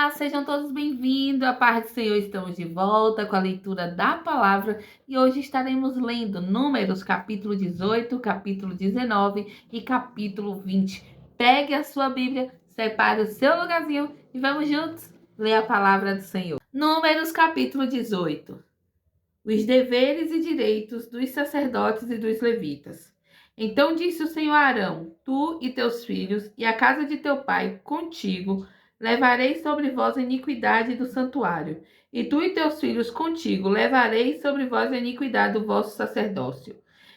Olá, sejam todos bem-vindos. A paz do Senhor, estamos de volta com a leitura da palavra e hoje estaremos lendo Números, capítulo 18, capítulo 19 e capítulo 20. Pegue a sua Bíblia, separe o seu lugarzinho e vamos juntos ler a palavra do Senhor. Números, capítulo 18. Os deveres e direitos dos sacerdotes e dos levitas. Então disse o Senhor a Arão: Tu e teus filhos e a casa de teu pai contigo levareis sobre vós a iniquidade do santuário, e tu e teus filhos contigo levareis sobre vós a iniquidade do vosso sacerdócio.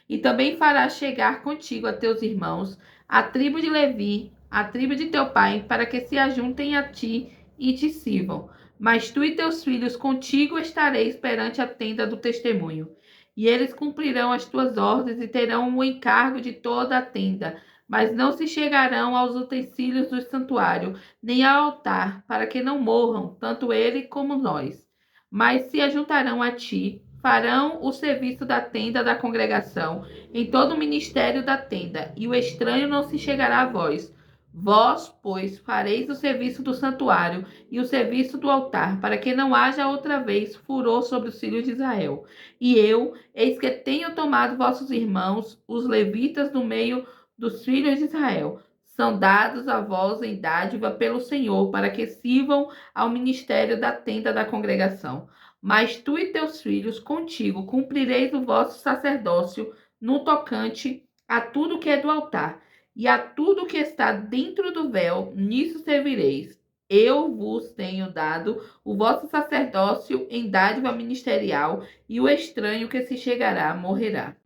E também farás chegar contigo a teus irmãos, a tribo de Levi, a tribo de teu pai, para que se ajuntem a ti e te sirvam. Mas tu e teus filhos contigo estareis perante a tenda do testemunho. E eles cumprirão as tuas ordens e terão o encargo de toda a tenda, mas não se chegarão aos utensílios do santuário, nem ao altar, para que não morram, tanto ele como nós. Mas se ajuntarão a ti, farão o serviço da tenda da congregação, em todo o ministério da tenda, e o estranho não se chegará a vós. Vós, pois, fareis o serviço do santuário e o serviço do altar, para que não haja outra vez furor sobre os filhos de Israel. E eu, eis que tenho tomado vossos irmãos, os levitas, do meio dos filhos de Israel. São dados a vós em dádiva pelo Senhor, para que sirvam ao ministério da tenda da congregação. Mas tu e teus filhos contigo cumprireis o vosso sacerdócio no tocante a tudo que é do altar, e a tudo que está dentro do véu, nisso servireis. Eu vos tenho dado o vosso sacerdócio em dádiva ministerial, e o estranho que se chegará morrerá.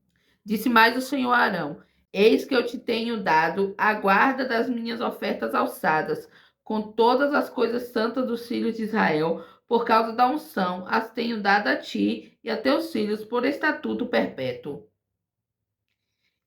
Disse mais o Senhor a Arão: Eis que eu te tenho dado a guarda das minhas ofertas alçadas, com todas as coisas santas dos filhos de Israel, por causa da unção, as tenho dado a ti e a teus filhos por estatuto perpétuo.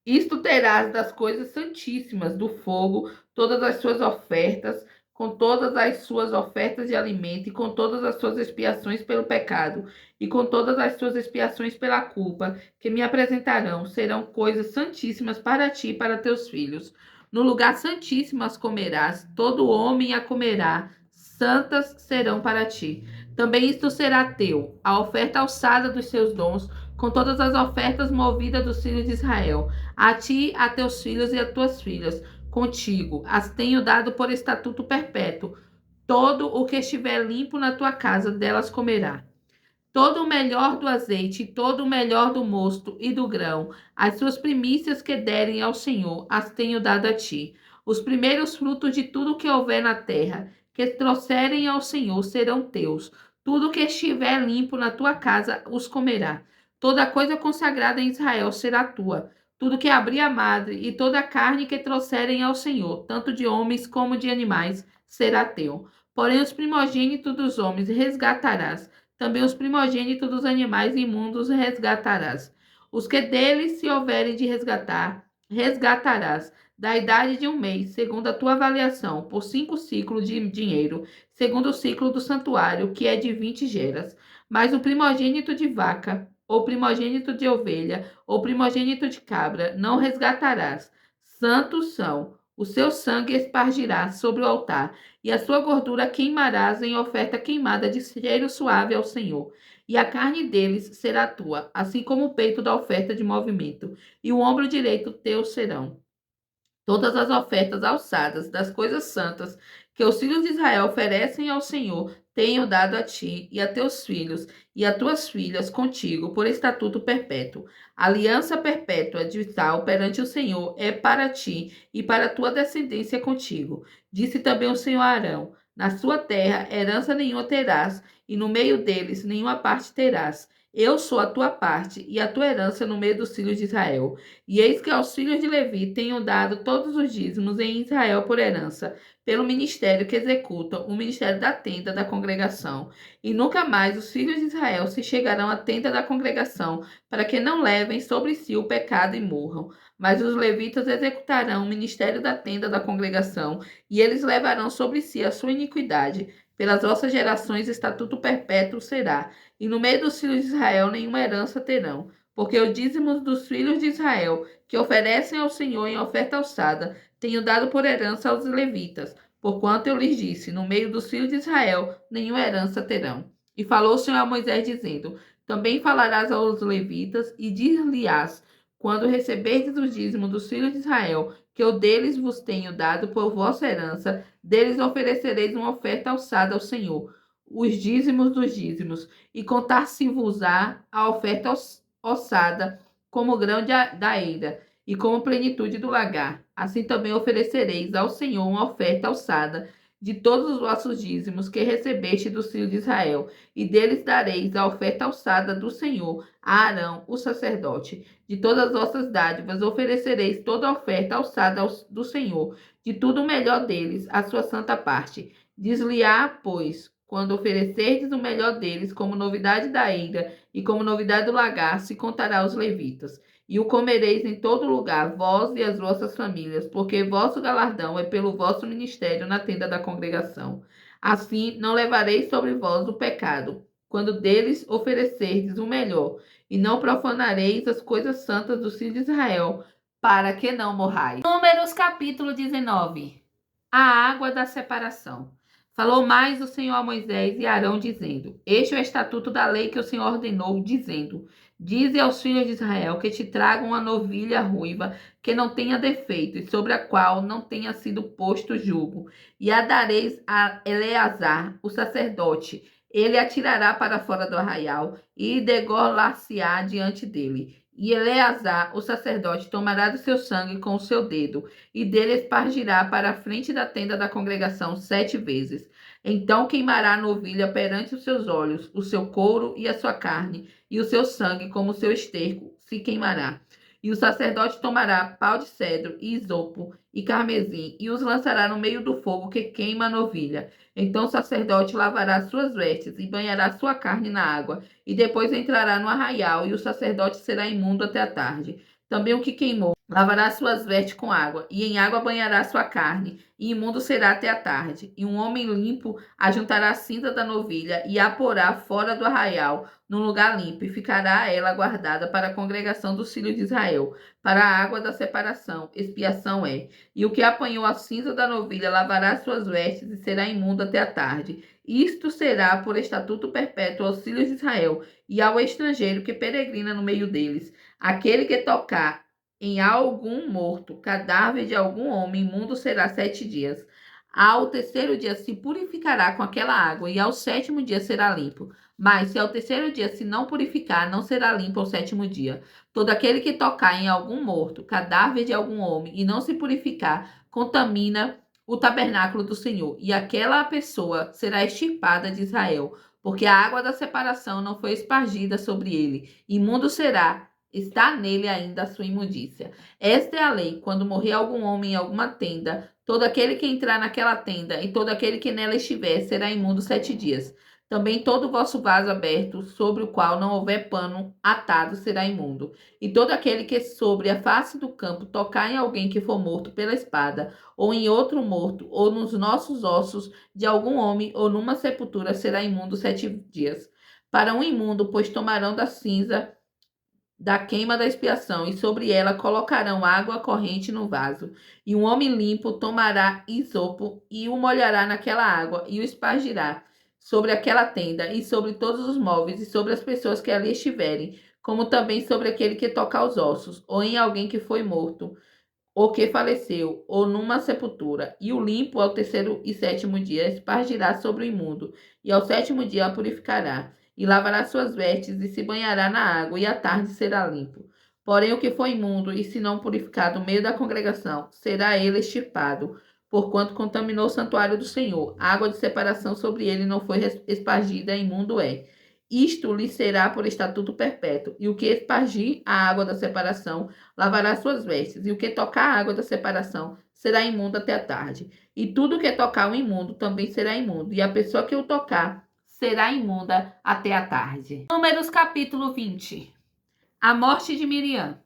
Isto terás das coisas santíssimas do fogo, todas as suas ofertas, com todas as suas ofertas de alimento, e com todas as suas expiações pelo pecado, e com todas as suas expiações pela culpa, que me apresentarão, serão coisas santíssimas para ti e para teus filhos. No lugar santíssimo as comerás, todo homem a comerá, santas serão para ti. Também isto será teu, a oferta alçada dos seus dons, com todas as ofertas movidas dos filhos de Israel. A ti, a teus filhos e a tuas filhas, contigo, as tenho dado por estatuto perpétuo. Todo o que estiver limpo na tua casa, delas comerá. Todo o melhor do azeite, todo o melhor do mosto e do grão, as suas primícias que derem ao Senhor, as tenho dado a ti. Os primeiros frutos de tudo que houver na terra, que trouxerem ao Senhor, serão teus. Tudo que estiver limpo na tua casa, os comerá. Toda coisa consagrada em Israel será tua. Tudo que abrir a madre e toda a carne que trouxerem ao Senhor, tanto de homens como de animais, será teu. Porém, os primogênitos dos homens resgatarás. Também os primogênitos dos animais imundos resgatarás. Os que deles se houverem de resgatar, resgatarás, da idade de 1 mês, segundo a tua avaliação, por 5 ciclos de dinheiro, segundo o ciclo do santuário, que é de 20 geras. Mas o primogênito de vaca, ou primogênito de ovelha, ou primogênito de cabra, não resgatarás. Santos são. O seu sangue espargirás sobre o altar, e a sua gordura queimarás em oferta queimada de cheiro suave ao Senhor. E a carne deles será tua, assim como o peito da oferta de movimento, e o ombro direito teu serão. Todas as ofertas alçadas das coisas santas que os filhos de Israel oferecem ao Senhor, tenho dado a ti e a teus filhos e a tuas filhas contigo por estatuto perpétuo. Aliança perpétua de tal perante o Senhor é para ti e para a tua descendência contigo. Disse também o Senhor a Arão: Na sua terra herança nenhuma terás, e no meio deles nenhuma parte terás. Eu sou a tua parte e a tua herança no meio dos filhos de Israel. E eis que aos filhos de Levi tenho dado todos os dízimos em Israel por herança, pelo ministério que executam, o ministério da tenda da congregação. E nunca mais os filhos de Israel se chegarão à tenda da congregação, para que não levem sobre si o pecado e morram. Mas os levitas executarão o ministério da tenda da congregação, e eles levarão sobre si a sua iniquidade. Pelas vossas gerações, estatuto perpétuo será, e no meio dos filhos de Israel nenhuma herança terão. Porque o dízimo dos filhos de Israel, que oferecem ao Senhor em oferta alçada, tenho dado por herança aos levitas, porquanto eu lhes disse, no meio dos filhos de Israel, nenhuma herança terão. E falou o Senhor a Moisés, dizendo, também falarás aos levitas, e dir-lhe-ás, quando receberdes o dízimo dos filhos de Israel, que eu deles vos tenho dado por vossa herança, deles oferecereis uma oferta alçada ao Senhor, os dízimos dos dízimos, e contar-se-vos-á a oferta ossada, como o grão da eira, e como plenitude do lagar. Assim também oferecereis ao Senhor uma oferta alçada de todos os vossos dízimos que recebeste dos filhos de Israel, e deles dareis a oferta alçada do Senhor a Arão, o sacerdote. De todas as vossas dádivas oferecereis toda a oferta alçada do Senhor, de tudo o melhor deles, a sua santa parte. Diz-lhe-á, pois, quando oferecerdes o melhor deles como novidade da eira e como novidade do lagar, se contará aos levitas. E o comereis em todo lugar, vós e as vossas famílias, porque vosso galardão é pelo vosso ministério na tenda da congregação. Assim não levareis sobre vós o pecado, quando deles oferecerdes o melhor, e não profanareis as coisas santas dos filhos de Israel, para que não morrais. Números capítulo 19. A água da separação. Falou mais o Senhor a Moisés e a Arão, dizendo, este é o estatuto da lei que o Senhor ordenou, dizendo, dize aos filhos de Israel que te tragam uma novilha ruiva que não tenha defeito e sobre a qual não tenha sido posto jugo, e a dareis a Eleazar, o sacerdote. Ele a tirará para fora do arraial e degolar-se-á diante dele. E Eleazar, o sacerdote, tomará do seu sangue com o seu dedo, e dele espargirá para a frente da tenda da congregação 7 vezes. Então queimará a novilha perante os seus olhos, o seu couro e a sua carne, e o seu sangue, como o seu esterco, se queimará. E o sacerdote tomará pau de cedro, e isopo, e carmesim, e os lançará no meio do fogo que queima a novilha. Então o sacerdote lavará suas vestes, e banhará sua carne na água, e depois entrará no arraial, e o sacerdote será imundo até a tarde. Também o que queimou lavará suas vestes com água, e em água banhará sua carne, e imundo será até a tarde. E um homem limpo ajuntará a cinza da novilha, e a porá fora do arraial, num lugar limpo, e ficará ela guardada para a congregação dos filhos de Israel, para a água da separação, expiação é. E o que apanhou a cinza da novilha lavará suas vestes, e será imundo até a tarde. Isto será por estatuto perpétuo aos filhos de Israel, e ao estrangeiro que peregrina no meio deles. Aquele que tocar em algum morto, cadáver de algum homem, imundo será 7 dias. Ao terceiro dia se purificará com aquela água, e ao sétimo dia será limpo. Mas se ao terceiro dia se não purificar, não será limpo ao sétimo dia. Todo aquele que tocar em algum morto, cadáver de algum homem, e não se purificar, contamina o tabernáculo do Senhor, e aquela pessoa será extirpada de Israel, porque a água da separação não foi espargida sobre ele. Imundo será, está nele ainda a sua imundícia. Esta é a lei: quando morrer algum homem em alguma tenda, todo aquele que entrar naquela tenda e todo aquele que nela estiver será imundo 7 dias. Também todo o vosso vaso aberto, sobre o qual não houver pano atado, será imundo. E todo aquele que sobre a face do campo tocar em alguém que for morto pela espada, ou em outro morto, ou nos nossos ossos de algum homem, ou numa sepultura, será imundo 7 dias. Para um imundo, pois tomarão da cinza da queima da expiação, e sobre ela colocarão água corrente no vaso. E um homem limpo tomará isopo e o molhará naquela água, e o espargirá sobre aquela tenda, e sobre todos os móveis, e sobre as pessoas que ali estiverem, como também sobre aquele que toca aos ossos, ou em alguém que foi morto, ou que faleceu, ou numa sepultura. E o limpo ao terceiro e sétimo dia espargirá sobre o imundo, e ao sétimo dia a purificará, e lavará suas vestes, e se banhará na água, e à tarde será limpo. Porém, o que for imundo, e se não purificado no meio da congregação, será ele extirpado, porquanto contaminou o santuário do Senhor. A água de separação sobre ele não foi espargida, imundo é. Isto lhe será por estatuto perpétuo, e o que espargir a água da separação lavará suas vestes, e o que tocar a água da separação será imundo até a tarde. E tudo que tocar o imundo também será imundo, e a pessoa que o tocar será imunda até a tarde. Números capítulo 20. A morte de Miriam.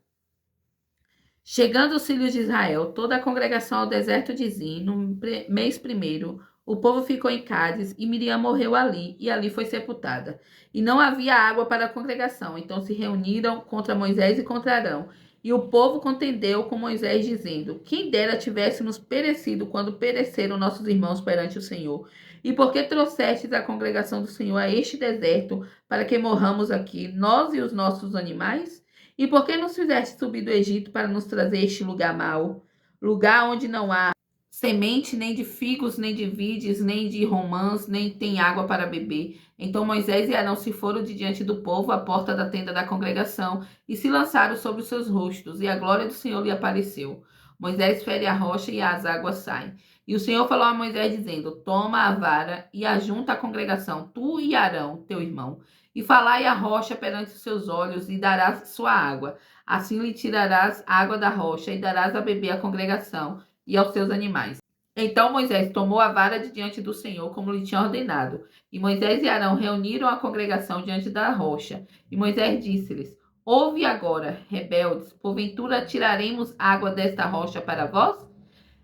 Chegando os filhos de Israel, toda a congregação ao deserto de Zim, no mês primeiro, o povo ficou em Cádiz, e Miriam morreu ali, e ali foi sepultada. E não havia água para a congregação, então se reuniram contra Moisés e contra Arão, E o povo contendeu com Moisés, dizendo: quem dera tivéssemos perecido quando pereceram nossos irmãos perante o Senhor. E por que trouxestes a congregação do Senhor a este deserto, para que morramos aqui, nós e os nossos animais? E por que nos fizeste subir do Egito para nos trazer este lugar mau? Lugar onde não há semente nem de figos, nem de vides, nem de romãs, nem tem água para beber. Então Moisés e Arão se foram de diante do povo à porta da tenda da congregação e se lançaram sobre os seus rostos, e a glória do Senhor lhe apareceu. Moisés fere a rocha e as águas saem. E o Senhor falou a Moisés, dizendo: toma a vara e ajunta a congregação, tu e Arão, teu irmão, e falai a rocha perante os seus olhos, e darás sua água. Assim lhe tirarás água da rocha, e darás a beber à congregação e aos seus animais. Então Moisés tomou a vara de diante do Senhor, como lhe tinha ordenado. E Moisés e Arão reuniram a congregação diante da rocha. E Moisés disse-lhes: ouve agora, rebeldes, porventura tiraremos água desta rocha para vós?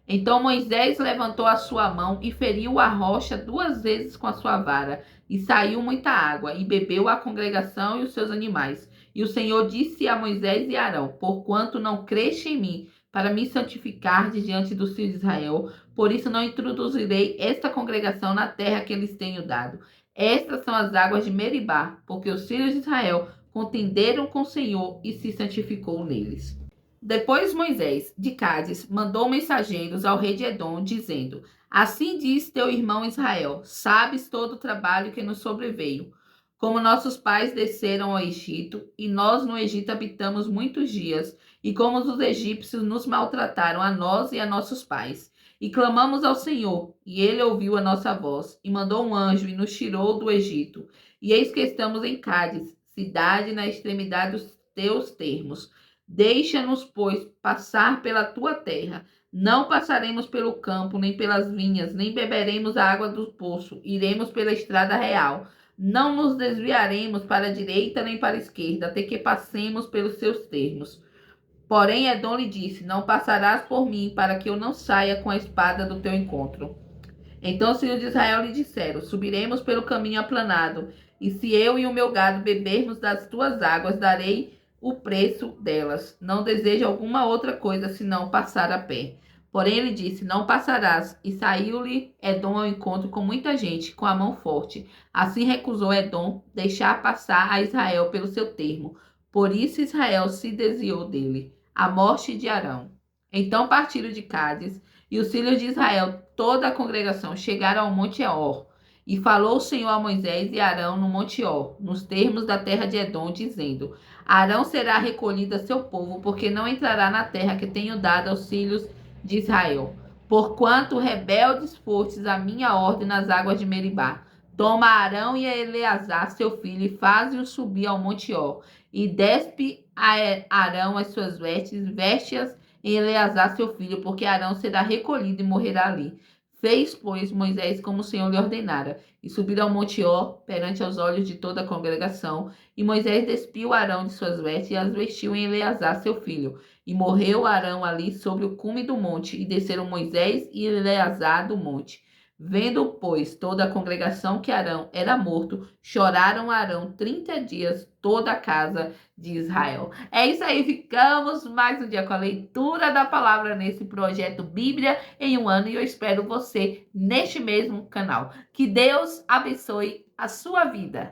Então Moisés levantou a sua mão e feriu a rocha 2 vezes com a sua vara, e saiu muita água, e bebeu a congregação e os seus animais. E o Senhor disse a Moisés e Arão: porquanto não creste em mim, para me santificar diante dos filhos de Israel, por isso não introduzirei esta congregação na terra que lhes tenho dado. Estas são as águas de Meribá, porque os filhos de Israel contenderam com o Senhor e se santificou neles. Depois Moisés, de Cádiz, mandou mensageiros ao rei de Edom, dizendo: assim diz teu irmão Israel: sabes todo o trabalho que nos sobreveio, como nossos pais desceram ao Egito, e nós no Egito habitamos muitos dias, e como os egípcios nos maltrataram a nós e a nossos pais. E clamamos ao Senhor, e ele ouviu a nossa voz, e mandou um anjo e nos tirou do Egito. E eis que estamos em Cádiz, cidade na extremidade dos teus termos. Deixa-nos, pois, passar pela tua terra. Não passaremos pelo campo, nem pelas vinhas, nem beberemos a água do poço. Iremos pela estrada real. Não nos desviaremos para a direita nem para a esquerda, até que passemos pelos seus termos. Porém, Edom lhe disse: não passarás por mim, para que eu não saia com a espada do teu encontro. Então os filhos de Israel lhe disseram: subiremos pelo caminho aplanado, e se eu e o meu gado bebermos das tuas águas, darei o preço delas. Não desejo alguma outra coisa senão passar a pé. Porém ele disse: não passarás. E saiu-lhe Edom ao encontro com muita gente, com a mão forte. Assim recusou Edom deixar passar a Israel pelo seu termo. Por isso Israel se desviou dele. A morte de Arão. Então partiram de Cádiz, e os filhos de Israel, toda a congregação, chegaram ao monte Or. E falou o Senhor a Moisés e Arão no monte Or, nos termos da terra de Edom, dizendo: Arão será recolhido a seu povo, porque não entrará na terra que tenho dado aos filhos de Israel. Porquanto rebeldes fostes a minha ordem nas águas de Meribá. Toma Arão e Eleazar, seu filho, e faze-os subir ao monte Or. E despe a Arão as suas vestes, veste-as em Eleazar, seu filho, porque Arão será recolhido e morrerá ali. Fez, pois, Moisés como o Senhor lhe ordenara, e subiram ao monte Or perante os olhos de toda a congregação. E Moisés despiu Arão de suas vestes e as vestiu em Eleazar, seu filho. E morreu Arão ali sobre o cume do monte, e desceram Moisés e Eleazar do monte. Vendo, pois, toda a congregação que Arão era morto, choraram Arão 30 dias, toda a casa de Israel. É isso aí, ficamos mais um dia com a leitura da palavra nesse projeto Bíblia em um ano, e eu espero você neste mesmo canal. Que Deus abençoe a sua vida.